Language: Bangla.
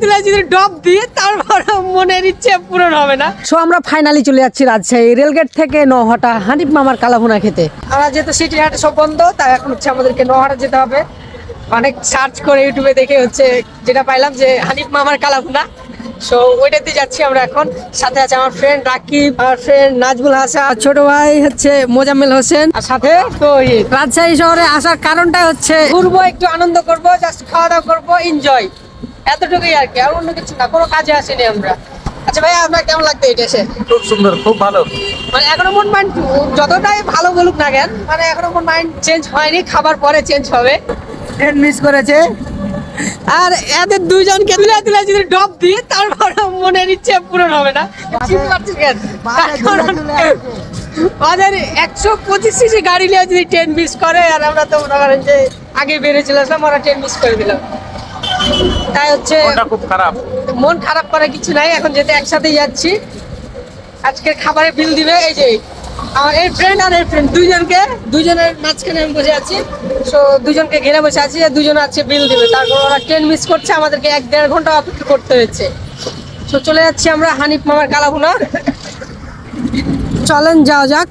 তুলে যদি ডব দিয়ে তারপর মনের ইচ্ছে পূরণ হবে না। সো আমরা ফাইনালি চলে যাচ্ছি রাজশাহী রেলগেট থেকে নহাটা হানিফ মামার কালাভুনা খেতে। আমরা যেহেতু সিটি হাট সব বন্ধ, তাই এখন হচ্ছে আমাদেরকে নহাটা যেতে হবে। অনেক সার্চ করে ইউটিউবে দেখে হচ্ছে যেটা পাইলাম যে হানিফ মামার কালাভুনা, সো ওইটাতে যাচ্ছি আমরা এখন। সাথে আছে আমার ফ্রেন্ড রাকিব, আমার ফ্রেন্ড নাজমুল হাসান, ছোট ভাই হচ্ছে মোজাম্মেল হোসেন, আর সাথে তো রাজশাহী শহরে আসার কারণটা হচ্ছে ঘুরবো, একটু আনন্দ করবো, জাস্ট খাওয়া দাওয়া করবো, এনজয়, এতটুকুই আর কি, আর অন্য কিছু না, কোনো কাজে আসেনি আমরা। আচ্ছা ভাই, আপনার কেমন লাগতো এটা এসে? খুব সুন্দর, খুব ভালো। মানে এখনো মন মাইন্ড যতটাই ভালো বলুক না কেন, মানে এখনো মন মাইন্ড চেঞ্জ হয়নি, খাবার পরে চেঞ্জ হবে। ট্রেন মিস করেছে। আর এদের দুইজনকে তুলে তুলে যদি ডব দিয়ে তারপর মনের ইচ্ছে পূরণ হবে না, চিনতে পারছিস কেন? কারণ ওদের 125 সিসি গাড়ি নিয়ে যদি ট্রেন মিস করে, আর আমরা তো মনে করেন যে আগে বেরিয়ে চলে আসলাম, ওরা ট্রেন মিস করে দিলাম, তাই হচ্ছে মনটা খুব খারাপ। মন খারাপ করার কিছু নাই। এখন যেতে একসাথেই যাচ্ছি, আজকের খাবারের বিল দিবে এই যে আমার এই ফ্রেন্ড আর এই ফ্রেন্ড, দুইজনের মাঝখানে আমি বসে আছি। সো দুজনকে ঘিরে বসে আছি, আর দুজন আছে বিল দিবে। তারপর ওরা ট্রেন মিস করছে, আমাদেরকে 1-1.5 ঘন্টা অপেক্ষা করতে হয়েছে। সো চলে যাচ্ছি আমরা হানিফ মামার কালাভুনা। চলেন যাওয়া যাক।